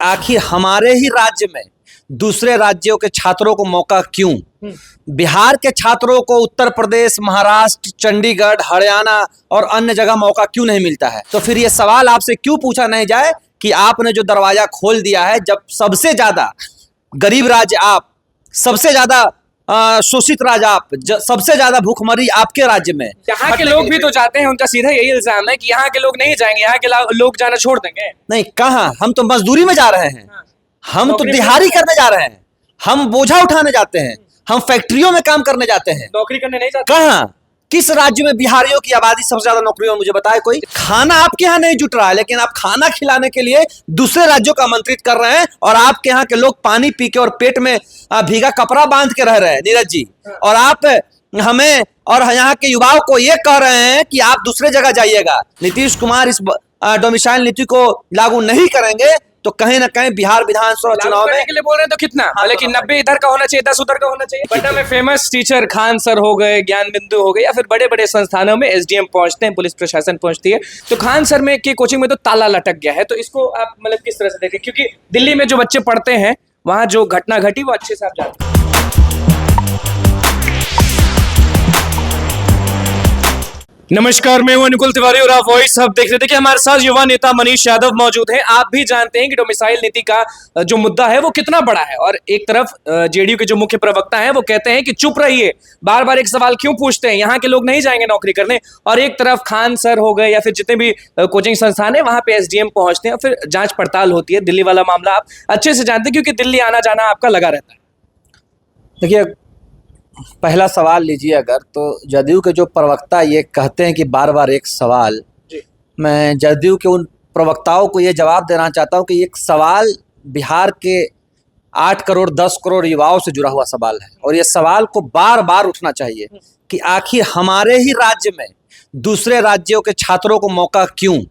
आखिर हमारे ही राज्य में दूसरे राज्यों के छात्रों को मौका क्यों? बिहार के छात्रों को उत्तर प्रदेश, महाराष्ट्र, चंडीगढ़, हरियाणा और अन्य जगह मौका क्यों नहीं मिलता है? तो फिर ये सवाल आपसे क्यों पूछा नहीं जाए कि आपने जो दरवाजा खोल दिया है, जब सबसे ज्यादा गरीब राज्य आप, सबसे ज्यादा शोषित राज्य आप, सबसे ज्यादा भूखमरी आपके राज्य में। यहाँ के लोग भी तो जाते हैं, उनका सीधा यही इल्जाम है कि यहाँ के लोग नहीं जाएंगे, यहाँ के लोग जाना छोड़ देंगे। नहीं, कहाँ? हम तो मजदूरी में जा रहे हैं, हम तो दिहाड़ी करने जा रहे हैं, हम बोझा उठाने जाते हैं, हम फैक्ट्रियों में काम करने जाते हैं, नौकरी करने नहीं जाते। कहाँ? किस राज्य में बिहारियों की आबादी सबसे ज्यादा नौकरियों में? मुझे बताए कोई। खाना आपके यहाँ नहीं जुट रहा है, लेकिन आप खाना खिलाने के लिए दूसरे राज्यों को आमंत्रित कर रहे हैं, और आपके यहाँ के लोग पानी पी के और पेट में भीगा कपड़ा बांध के रह रहे हैं, नीरज जी। और आप हमें और यहाँ के युवाओं को ये कह रहे हैं कि आप दूसरे जगह जाइएगा। नीतीश कुमार इस डोमिसाइल नीति को लागू नहीं करेंगे तो कहीं ना कहीं बिहार विधानसभा चुनाव में के लिए बोल रहे हैं तो कितना, लेकिन 90 इधर का होना चाहिए, 10 उधर का होना चाहिए। पटना में फेमस टीचर खान सर हो गए, ज्ञान बिंदु हो गए, या फिर बड़े बड़े संस्थानों में एसडीएम पहुंचते हैं, पुलिस प्रशासन पहुंचती है, तो खान सर में की कोचिंग में तो ताला लटक गया है। तो इसको आप मतलब किस तरह से देखें, क्योंकि दिल्ली में जो बच्चे पढ़ते हैं वहां जो घटना घटी वो अच्छे से आप जानते हैं। नमस्कार, मैं हूं अनुकुल तिवारी और आप वॉइस हब देख रहे थे। कि हमारे साथ युवा नेता मनीष यादव मौजूद हैं। आप भी जानते हैं कि डोमिसाइल नीति का जो मुद्दा है वो कितना बड़ा है, और एक तरफ जेडीयू के जो मुख्य प्रवक्ता हैं वो कहते हैं कि चुप रहिए, बार बार एक सवाल क्यों पूछते हैं, यहाँ के लोग नहीं जाएंगे नौकरी करने। और एक तरफ खान सर हो गए या फिर जितने भी कोचिंग संस्थान है वहां पे एसडीएम पहुंचते हैं, और फिर जांच पड़ताल होती है। दिल्ली वाला मामला आप अच्छे से जानते हैं क्योंकि दिल्ली आना जाना आपका लगा रहता है। देखिए, पहला सवाल लीजिए अगर, तो जदयू के जो प्रवक्ता ये कहते हैं कि बार बार एक सवाल, मैं जदयू के उन प्रवक्ताओं को ये जवाब देना चाहता हूँ कि एक सवाल बिहार के 8 करोड़ 10 करोड़ युवाओं से जुड़ा हुआ सवाल है, और ये सवाल को बार बार उठना चाहिए कि आखिर हमारे ही राज्य में दूसरे राज्यों के छात्रों को मौका क्यों?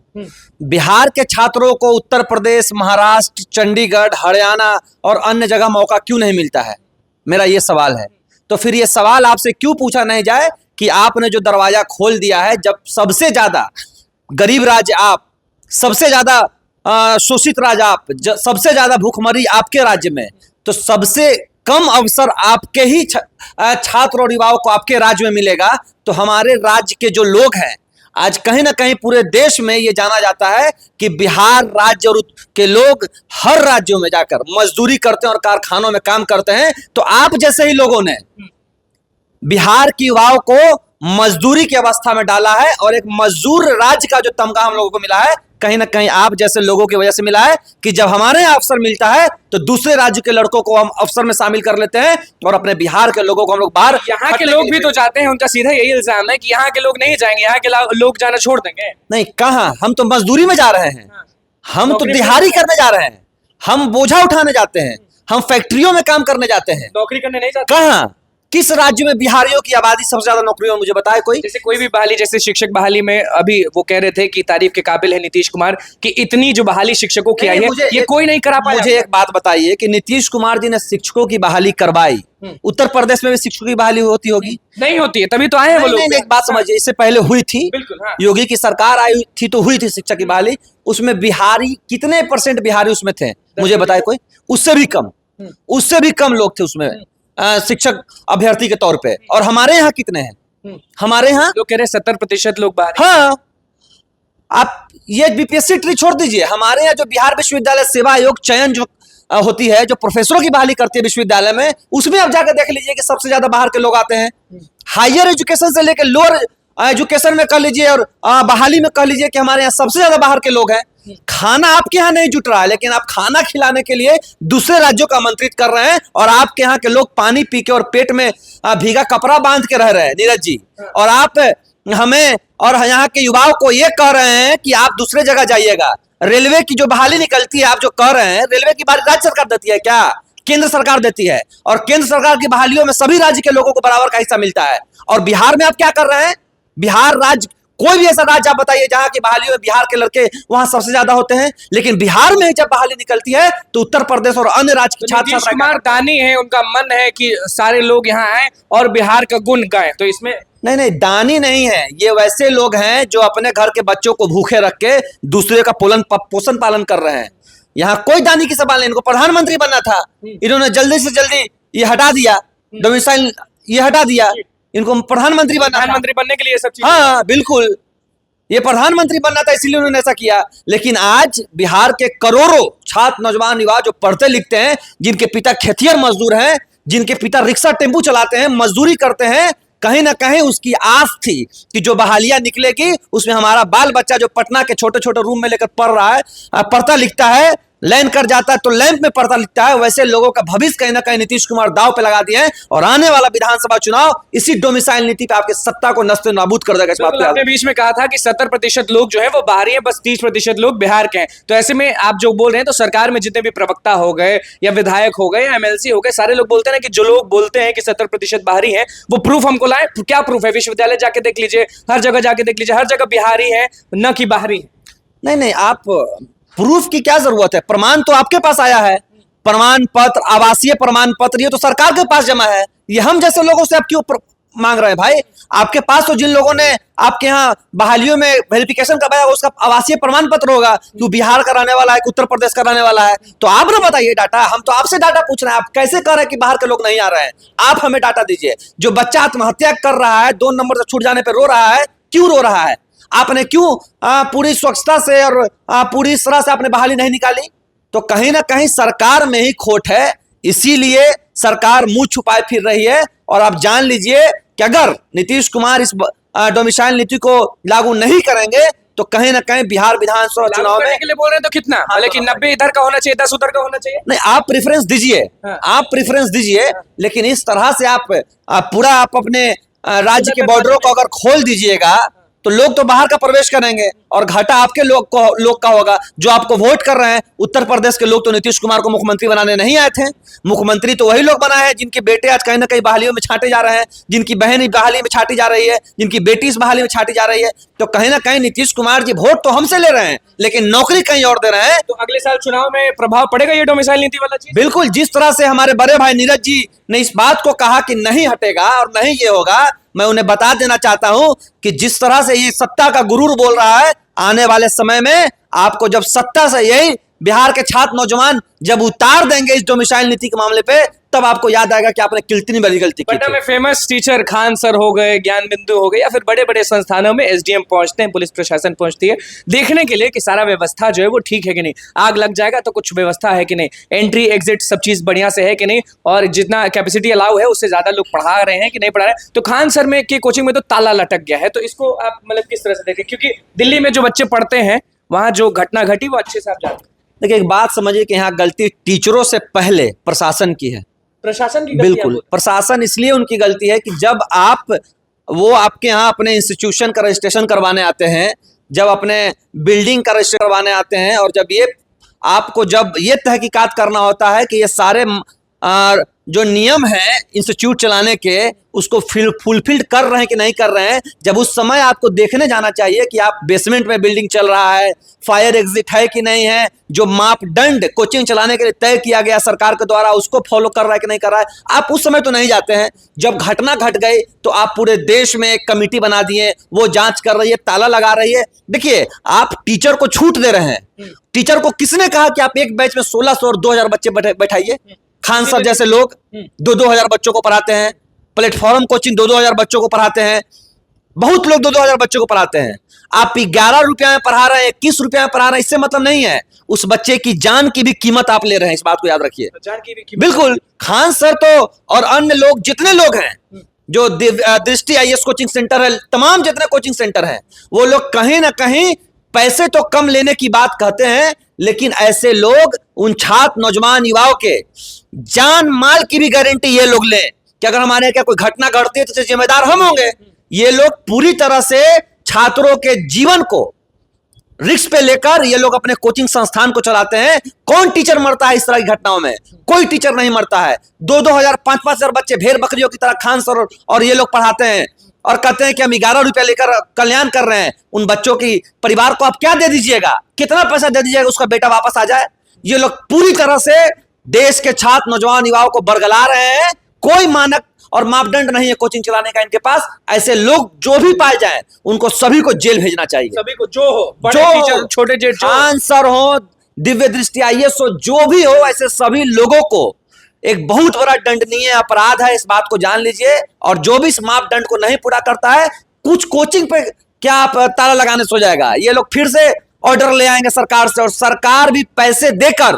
बिहार के छात्रों को उत्तर प्रदेश, महाराष्ट्र, चंडीगढ़, हरियाणा और अन्य जगह मौका क्यों नहीं मिलता है? मेरा ये सवाल है। तो फिर ये सवाल आपसे क्यों पूछा नहीं जाए कि आपने जो दरवाजा खोल दिया है, जब सबसे ज्यादा गरीब राज्य आप, सबसे ज्यादा शोषित राज्य आप, सबसे ज्यादा भूखमरी आपके राज्य में, तो सबसे कम अवसर आपके ही छात्र और युवाओं को आपके राज्य में मिलेगा। तो हमारे राज्य के जो लोग हैं, आज कहीं ना कहीं पूरे देश में ये जाना जाता है कि बिहार राज्य और के लोग हर राज्यों में जाकर मजदूरी करते हैं और कारखानों में काम करते हैं। तो आप जैसे ही लोगों ने बिहार के युवाओं को मजदूरी की अवस्था में डाला है, और एक मजदूर राज्य का जो तमगा हम लोगों को मिला है, कहीं ना कहीं आप जैसे लोगों की वजह से मिला है कि जब हमारे यहाँ अवसर मिलता है तो दूसरे राज्य के लड़कों को हम अवसर में शामिल कर लेते हैं, और अपने बिहार के लोगों को हम लोग बाहर। यहाँ के लोग भी तो जाते हैं, उनका सीधा यही इल्जाम है कि यहाँ के लोग नहीं जाएंगे, यहाँ के लोग जाना छोड़ देंगे। नहीं, कहाँ? हम तो मजदूरी में जा रहे हैं, हम तो दिहाड़ी करने जा रहे हैं, हम बोझा उठाने जाते हैं, हम फैक्ट्रियों में काम करने जाते हैं, नौकरी करने नहीं जाते। कहाँ? किस राज्य में बिहारियों की आबादी सबसे ज्यादा नौकरियों में? मुझे बताए कोई। जैसे कोई भी बहाली, जैसे शिक्षक बहाली में अभी वो कह रहे थे कि तारीफ के काबिल है नीतीश कुमार कि इतनी जो बहाली शिक्षकों की आई है ये कोई नहीं करा पाया। मुझे एक बात बताइए कि नीतीश कुमार जी ने शिक्षकों की बहाली करवाई, उत्तर प्रदेश में भी शिक्षकों की बहाली होती होगी? नहीं होती है, तभी तो आए हैं वो लोग। एक बात समझिए, इससे पहले हुई थी, योगी की सरकार आई थी तो हुई थी शिक्षक की बहाली। उसमें बिहारी कितने % बिहारी उसमें थे? मुझे बताए कोई। उससे भी कम लोग थे उसमें शिक्षक अभ्यर्थी के तौर पे। और हमारे यहाँ कितने हैं? हमारे यहाँ लोग कह रहे 70% लोग बाहर। हाँ, आप ये बीपीएससी ट्री छोड़ दीजिए, हमारे यहाँ जो बिहार विश्वविद्यालय सेवा आयोग चयन जो होती है, जो प्रोफेसरों की बहाली करती है विश्वविद्यालय में, उसमें आप जाकर देख लीजिए कि सबसे ज्यादा बाहर के लोग आते हैं। हायर एजुकेशन से लेकर लोअर एजुकेशन में कह लीजिए और बहाली में कह लीजिए कि हमारे यहाँ सबसे ज्यादा बाहर के लोग हैं। खाना आपके यहाँ नहीं जुट रहा है, लेकिन आप खाना खिलाने के लिए दूसरे राज्यों को आमंत्रित कर रहे हैं, और आपके यहाँ के लोग पानी पी के और पेट में भीगा कपड़ा बांध के रह रहे हैं, नीरज जी। और आप हमें और यहाँ के युवाओं को ये कह रहे हैं कि आप दूसरे जगह जाइएगा। रेलवे की जो बहाली निकलती है, आप जो कह रहे हैं, रेलवे की बहाली राज्य सरकार देती है क्या? केंद्र सरकार देती है, और केंद्र सरकार की बहालियों में सभी राज्य के लोगों को बराबर का हिस्सा मिलता है। और बिहार में आप क्या कर रहे हैं? बिहार राज्य, कोई भी ऐसा राज्य आप बताइए जहां की बहालियों में बिहार के लड़के वहां सबसे ज्यादा होते हैं, लेकिन बिहार में जब बहाली निकलती है तो उत्तर प्रदेश और अन्य राज्य के छात्र नीतीश कुमार दानी है, उनका मन है कि सारे लोग यहाँ आए और बिहार का गुण गाएं, तो इसमें नहीं, दानी नहीं है, ये वैसे लोग हैं जो अपने घर के बच्चों को भूखे रख के दूसरे का पोषण पालन कर रहे हैं। यहाँ कोई दानी की सवाल नहीं, इनको प्रधानमंत्री बनना था, इन्होंने जल्दी से जल्दी ये हटा दिया, डोमिसाइल ये हटा दिया, इनको प्रधानमंत्री बनना था। प्रधानमंत्री बनने के लिए सब चीजें। हाँ बिल्कुल, ये प्रधानमंत्री बनना था, इसीलिए उन्होंने ऐसा किया। लेकिन आज बिहार के करोड़ों छात्र नौजवान युवा जो पढ़ते लिखते हैं, जिनके पिता खेतिहर मजदूर हैं, जिनके पिता रिक्शा टेम्पू चलाते हैं, मजदूरी करते हैं, कहीं ना कहीं उसकी आस थी कि जो बहालियां निकलेगी उसमें हमारा बाल बच्चा जो पटना के छोटे छोटे रूम में लेकर पढ़ रहा है, पढ़ता लिखता है, लैंड कर जाता है तो लैंप में पढ़ता लिखता है, वैसे लोगों का भविष्य कहीं ना कहीं नीतीश कुमार दाव पे लगा दिए हैं। और आने वाला विधानसभा चुनाव इसी डोमिसाइल नीति पे आपकी सत्ता को नस्ते नाबूद कर देगा। इस बात आपने बीच में कहा था कि 70% लोग जो है वो बाहरी हैं, बस 30% लोग बिहार के हैं। तो ऐसे में आप जो बोल रहे हैं, तो सरकार में जितने भी प्रवक्ता हो गए या विधायक हो गए या MLC हो गए, सारे लोग बोलते हैं कि जो लोग बोलते हैं कि 70% बाहरी हैं, वो प्रूफ हमको लाए। क्या प्रूफ है? विश्वविद्यालय जाके देख लीजिए, हर जगह जाके देख लीजिए, हर जगह बिहारी है, न कि बाहरी है। नहीं नहीं, आप प्रूफ की क्या जरूरत है? प्रमाण तो आपके पास आया है, प्रमाण पत्र, आवासीय प्रमाण पत्र, ये तो सरकार के पास जमा है। ये हम जैसे लोगों से आप क्यों मांग रहे हैं भाई? आपके पास तो जिन लोगों ने आपके यहाँ बहालियों में वेरिफिकेशन करवाया उसका आवासीय प्रमाण पत्र होगा, तू बिहार का रहने वाला है, उत्तर प्रदेश का रहने वाला है, तो आप ना बताइए डाटा। हम तो आपसे डाटा पूछ रहे हैं, आप कैसे कह रहे हैं कि बाहर के लोग नहीं आ रहे हैं? आप हमें डाटा दीजिए। जो बच्चा आत्महत्या कर रहा है, 2 नंबर से छूट जाने पर रो रहा है, क्यों रो रहा है? आपने क्यों पूरी स्वच्छता से और पूरी इस तरह से आपने बहाली नहीं निकाली? तो कहीं ना कहीं सरकार में ही खोट है, इसीलिए सरकार मुंह छुपाए फिर रही है। और आप जान लीजिए कि अगर नीतीश कुमार इस डोमिसाइल नीति को लागू नहीं करेंगे तो कहीं ना कहीं बिहार विधानसभा चुनाव में के लिए बोल रहे हैं तो कितना, लेकिन 90 इधर का होना चाहिए, 10 उधर का होना चाहिए। नहीं, आप प्रेफरेंस दीजिए, आप प्रेफरेंस दीजिए, लेकिन इस तरह से आप पूरा आप अपने राज्य के बॉर्डरों को अगर खोल दीजिएगा तो लोग तो बाहर का प्रवेश करेंगे और घाटा आपके लोग का होगा जो आपको वोट कर रहे हैं। उत्तर प्रदेश के लोग तो नीतीश कुमार को मुख्यमंत्री बनाने नहीं आए थे, मुख्यमंत्री तो वही लोग बनाए हैं जिनके बेटे आज कहीं ना कहीं बहालियों में छांटे जा रहे हैं, जिनकी बहन बहाली में छाटी जा रही है, जिनकी बेटी इस बहाली में छाटी जा रही है। तो कहीं ना कहीं नीतीश कुमार जी वोट तो हमसे ले रहे हैं लेकिन नौकरी कहीं और दे रहे हैं। तो अगले साल चुनाव में प्रभाव पड़ेगा ये डोमिसाइल नीति वाला चीज? बिल्कुल, जिस तरह से हमारे बड़े भाई नीरज जी ने इस बात को कहा कि नहीं हटेगा और नहीं ये होगा, मैं उन्हें बता देना चाहता हूं कि जिस तरह से ये सत्ता का गुरूर बोल रहा है, आने वाले समय में आपको जब सत्ता से यही बिहार के छात्र नौजवान जब उतार देंगे इस डोमिसाइल नीति के मामले पे, तब आपको याद आएगा कि आपने कितनी बड़ी गलती की पटना में फेमस टीचर खान सर हो गए, ज्ञान बिंदु हो गए, या फिर बड़े बड़े संस्थानों में SDM पहुंचते हैं, पुलिस प्रशासन पहुंचती है देखने के लिए कि सारा व्यवस्था जो है वो ठीक है कि नहीं, आग लग जाएगा तो कुछ व्यवस्था है कि नहीं, एंट्री एग्जिट सब चीज बढ़िया से है कि नहीं, और जितना कैपेसिटी अलाउ है उससे ज्यादा लोग पढ़ा रहे हैं कि नहीं पढ़ा रहे हैं। तो खान सर में की कोचिंग में तो ताला लटक गया है। तो इसको आप मतलब किस तरह से देखें, क्योंकि दिल्ली में जो बच्चे पढ़ते हैं वहां जो घटना घटी वो अच्छे से आप जानते हैं। देखिए, एक बात समझिए कि यहाँ गलती टीचरों से पहले प्रशासन की है। प्रशासन की बिल्कुल, प्रशासन इसलिए उनकी गलती है कि जब वो आपके यहाँ अपने इंस्टीट्यूशन का रजिस्ट्रेशन करवाने आते हैं, जब अपने बिल्डिंग का रजिस्ट्रेशन करवाने आते हैं, और जब ये तहकीकात करना होता है कि ये सारे जो नियम है इंस्टीट्यूट चलाने के उसको फुलफिल कर रहे हैं कि नहीं कर रहे हैं, जब उस समय आपको देखने जाना चाहिए कि आप बेसमेंट में बिल्डिंग चल रहा है, फायर एग्जिट है कि नहीं है, जो मापदंड कोचिंग चलाने के लिए तय किया गया सरकार के द्वारा उसको फॉलो कर रहा है कि नहीं कर रहा है, आप उस समय तो नहीं जाते हैं। जब घटना घट गई तो आप पूरे देश में एक कमेटी बना दिए, वो जांच कर रही है, ताला लगा रही है। देखिए, आप टीचर को छूट दे रहे हैं। टीचर को किसने कहा कि आप एक बैच में 1600 और 2000 बच्चे बैठाइए? खान सर जैसे लोग 2-2 हजार बच्चों को पढ़ाते हैं, प्लेटफॉर्म कोचिंग 2-2 हजार बच्चों को पढ़ाते हैं, बहुत लोग 2-2 हजार बच्चों को पढ़ाते हैं। आप 11 रुपया में पढ़ा रहे हैं, 21 रुपया में पढ़ा रहे हैं, इससे मतलब नहीं है। उस बच्चे की जान की भी कीमत आप ले रहे हैं, इस बात को याद रखिए। जान की भी कीमत। बिल्कुल, खान सर तो और अन्य लोग जितने लोग हैं जो दृष्टि IAS कोचिंग सेंटर है, तमाम जितने कोचिंग सेंटर हैं, वो लोग कहीं ना कहीं पैसे तो कम लेने की बात कहते हैं, लेकिन ऐसे लोग उन छात्र नौजवान युवाओं के जान माल की भी गारंटी ये लोग लें कि अगर हमारे क्या कोई घटना घटती है तो जिम्मेदार हम होंगे। ये लोग पूरी तरह से छात्रों के जीवन को रिस्क पे लेकर ये लोग अपने कोचिंग संस्थान को चलाते हैं। कौन टीचर मरता है इस तरह की घटनाओं में? कोई टीचर नहीं मरता है। 2-2 हजार 5-5 हजार बच्चे भेड़ बकरियों की तरह खान सर और ये लोग पढ़ाते हैं और कहते हैं कि हम 11 रुपया लेकर कल्याण कर रहे हैं। उन बच्चों की परिवार को आप क्या दे दीजिएगा, कितना पैसा दे दीजिएगा उसका बेटा वापस आ जाए? ये लोग पूरी तरह से देश के छात्र नौजवान युवाओं को बरगला रहे हैं। कोई मानक और मापदंड नहीं है कोचिंग चलाने का इनके पास। ऐसे लोग जो भी पाए जाएं उनको सभी को जेल भेजना चाहिए। सभी को, जो हो, बड़े टीचर, छोटे जेठ, खान सर हो, दिव्य दृष्टि आईएएस हो, जो भी हो, ऐसे सभी लोगों को एक बहुत बड़ा दंडनीय अपराध है, इस बात को जान लीजिए। और जो भी इस मापदंड को नहीं पूरा करता है, कुछ कोचिंग पे क्या आप ताला लगाने सो जाएगा, ये लोग फिर से ऑर्डर ले आएंगे सरकार से, और सरकार भी पैसे देकर,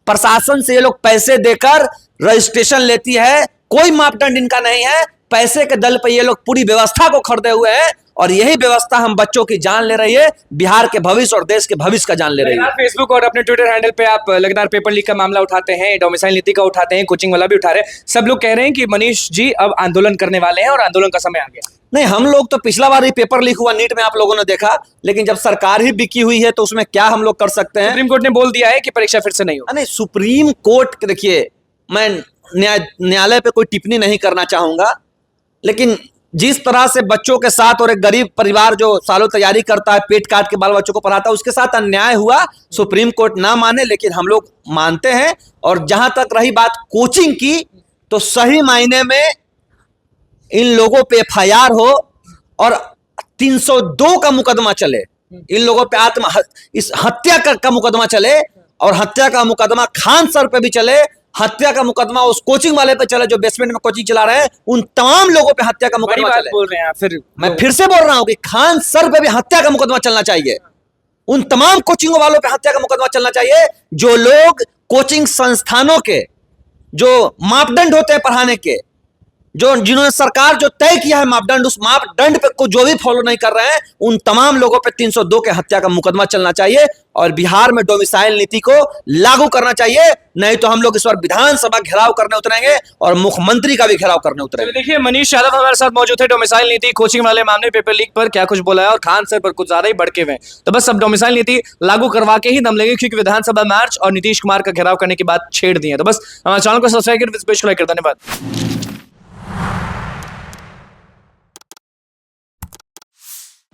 प्रशासन से ये लोग पैसे देकर रजिस्ट्रेशन लेती है। कोई मापदंड इनका नहीं है, पैसे के दल पर ये लोग पूरी व्यवस्था को खरीदे हुए हैं, और यही व्यवस्था हम बच्चों की जान ले रही है, बिहार के भविष्य और देश के भविष्य का जान ले रही है। फेसबुक और अपने ट्विटर हैंडल पे आप लगातार पेपर लीक का मामला उठाते हैं, डोमिसाइल नीति का उठाते हैं, कोचिंग वाला भी उठा रहे हैं। सब लोग कह रहे हैं कि मनीष जी अब आंदोलन करने वाले हैं और आंदोलन का समय आ गया। नहीं, हम लोग तो पिछला बार ही पेपर लीक हुआ नीट में, आप लोगों ने देखा, लेकिन जब सरकार ही बिकी हुई है तो उसमें क्या हम लोग कर सकते हैं। सुप्रीम कोर्ट ने बोल दिया है कि परीक्षा फिर से नहीं होगी। नहीं, सुप्रीम कोर्ट, देखिए मैं न्यायालय पे कोई टिप्पणी नहीं करना चाहूंगा, लेकिन जिस तरह से बच्चों के साथ, और एक गरीब परिवार जो सालों तैयारी करता है, पेट काट के बाल बच्चों को पढ़ाता है, उसके साथ अन्याय हुआ। सुप्रीम कोर्ट ना माने, लेकिन हम लोग मानते हैं। और जहां तक रही बात कोचिंग की, तो सही मायने में इन लोगों पे एफआईआर हो और 302 का मुकदमा चले, इन लोगों पे इस हत्या का मुकदमा चले, और हत्या का मुकदमा खान सर पे भी चले, हत्या का मुकदमा उस कोचिंग वाले पे चले जो बेसमेंट में कोचिंग चला रहे हैं, उन तमाम लोगों पे हत्या का मुकदमा चले। बोल रहे हैं फिर मैं फिर से बोल रहा हूं कि खान सर पे भी हत्या का मुकदमा चलना चाहिए, उन तमाम कोचिंग वालों पे हत्या का मुकदमा चलना चाहिए जो लोग कोचिंग संस्थानों के जो मापदंड होते हैं पढ़ाने के, जिन्होंने सरकार जो तय किया है मापदंड, उस मापदंड पे को जो भी फॉलो नहीं कर रहे हैं, उन तमाम लोगों पे 302 के हत्या का मुकदमा चलना चाहिए, और बिहार में डोमिसाइल नीति को लागू करना चाहिए। नहीं तो हम लोग इस बार विधानसभा घेराव करने उतरेंगे और मुख्यमंत्री का भी घेराव करने उतरेंगे। देखिए, मनीष यादव हमारे साथ मौजूद थे। डोमिसाइल नीति, कोचिंग वाले मामले, पेपर लीक पर क्या कुछ बोला है, और खान सर पर कुछ ज्यादा ही भड़के हुए हैं। तो बस अब डोमिसाइल नीति लागू करवा के ही दम लेंगे, क्योंकि विधानसभा मार्च और नीतीश कुमार का घेराव करने की बात छेड़ दी है। तो बस हमारे चैनल को सब्सक्राइब कर, धन्यवाद।